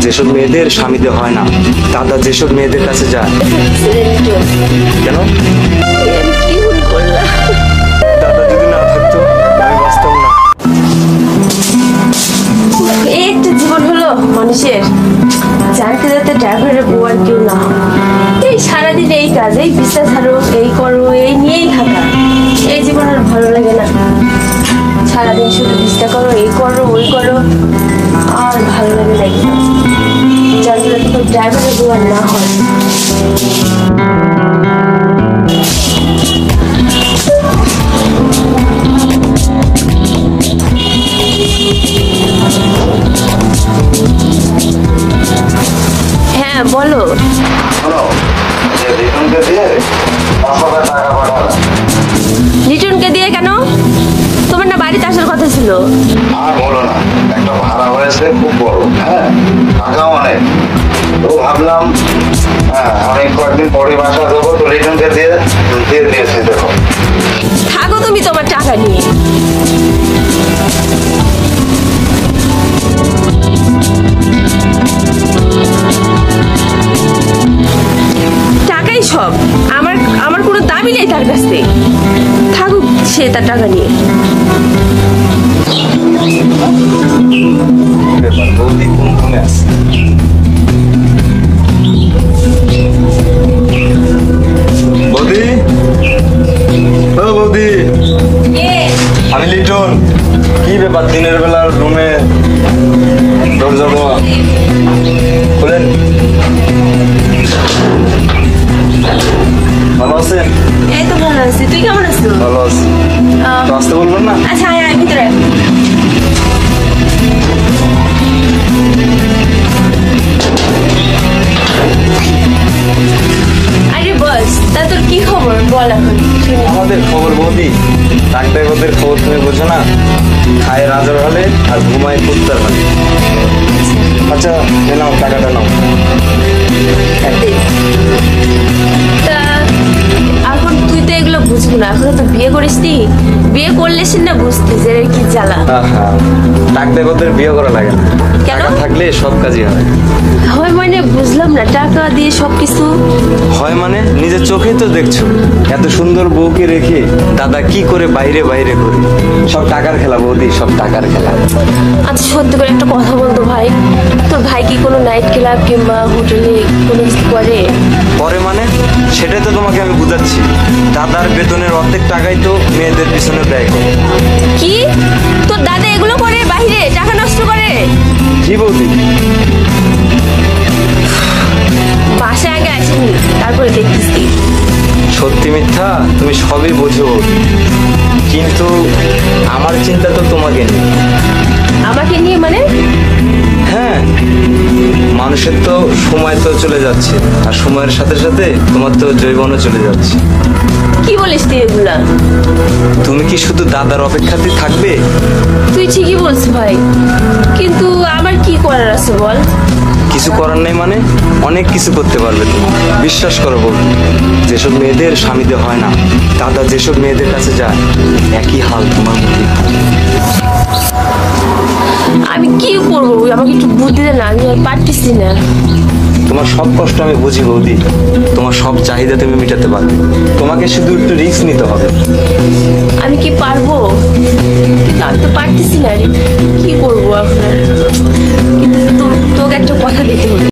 যেসব মেয়েদের স্বামীদের হয় না, দাদা যেসব মেয়েদের কাছে যায়। কেন? কি ভুল করলাম? দাদা যদি না থাকতো আমি বাঁচতাম না। এই একটা জীবন হলো মানুষের, জানতে যাতে ড্রাইভারের বউ আর কেউ না হয়। এই সারাদিন এই কাজ, এই বিছনা ঝাড়ো, এই করো, এই নিয়েই থাকা। এই জীবন আর ভালো লাগে না। সারাদিন শুধু বিছনা করো, এই করো, ওই করো, আর ভালো লাগে না একদম। জানতে যাতে তো ড্রাইভারের বউ আর না হয়। হ্যাঁ বলো। লিটনকে দিয়ে কেন? তোমার না বাড়িতে আসার কথা ছিল। আর বলো না, একটা ভাড়া হয়েছে খুব বড়, হ্যাঁ টাকা অনেক। তো ভাবলাম আমি কয়েকদিন পরে বাসা দেবো, তো লিটনকে দিয়ে দিয়েছি। দেখো থাকো তুমি তোমার টাকা নিয়ে। টাকাই সব, আমার আমার কোনো দাবি নেই তার কাছে। থাকুক সে তার টাকা নিয়ে। বৌদি কোন ঘুমে আছে? বৌদি, ও বৌদি, আমি লিটন। কি ব্যাপার দিনের বেলা রুমে দরজা দেওয়া? খুলেন। ভালো আছেন? এই তো ভালো আছি, তুই কেমন আছিস? ভালো আছি। তো আসতে বলবেন না? আচ্ছা আয় আয় ভিতরে আয়। আরে বস, তা তোর কি খবর বল এখন। আমাদের খবর বৌদি, ডাক্তার ওদের খবর তুমি বোঝো না। খায় রাজার হলে আর ঘুমায় কুত্তার হলে। আচ্ছা এ নাও, টাকাটা নাও। তা এখন তুই তো এগুলো বুঝবো না, এখনো তো বিয়ে করিসনি। বিয়ে করলে সে না বুঝতি যে এর কি জ্বালা। ডাক্তার ওদের বিয়ে করা লাগে না, কেন? টাকা থাকলে সব কাজই হয়। হয় মানে বুঝলাম না, টাকা দিয়ে সবকিছু হয় মানে নিজের চোখেই তো দেখছো, এত সুন্দর বউকে রেখে দাদা কি করে বাইরে বাইরে করে। সব টাকার খেলা বৌদি, সব টাকার খেলা। আচ্ছা সত্যি করে একটা কথা বলতো ভাই, তোর ভাই কি কোনো নাইট ক্লাব কিংবা হোটেলে কোনো কিছু করে? পরে মানে সেটাই তো তোমাকে আমি বুঝাচ্ছি। দাদার বেতনের অর্ধেক টাকাই তো মেয়েদের পিছনে ব্যয় করে। কি তোর দাদা এগুলো করে, বাইরে টাকা নষ্ট করে? কি বৌদি? বাসায় আগে আসেনি, তারপরে দেখতেছি। সত্যি মিথ্যা তুমি সবই বোঝো, কিন্তু আমার চিন্তা তো তোমাকে নিয়ে। আমাকে নিয়ে মানে? হ্যাঁ, মানুষের তো সময় তো চলে যাচ্ছে, আর সময়ের সাথে সাথে তোমার তো যৌবনও চলে যাচ্ছে। কি বলিস তুই এগুলা? তুমি কি শুধু দাদার অপেক্ষাতে থাকবে? তুই ঠিকই বলছিস ভাই, কিন্তু আমার কি করার আছে বল? কিছু করার নেই মানে অনেক কিছু করতে পারবে তুমি, বিশ্বাস করো বলবো। যেসব মেয়েদের স্বামীদের হয় না, দাদা যেসব মেয়েদের কাছে যায়, একই হাল তোমার মধ্যে। আমি কি করবো, আমাকে একটু বুদ্ধি দে না, আমি আর পারতেছি না। তোমার সব কষ্ট আমি বুঝি বৌদি, তোমার সব চাহিদা তুমি মেটাতে পারবে, তোমাকে শুধু একটু রিস্ক নিতে হবে। আমি কি পারবো? কিন্তু আমি তো পারতেছি না রে, কি করবো এখন আর? কিন্তু তোকে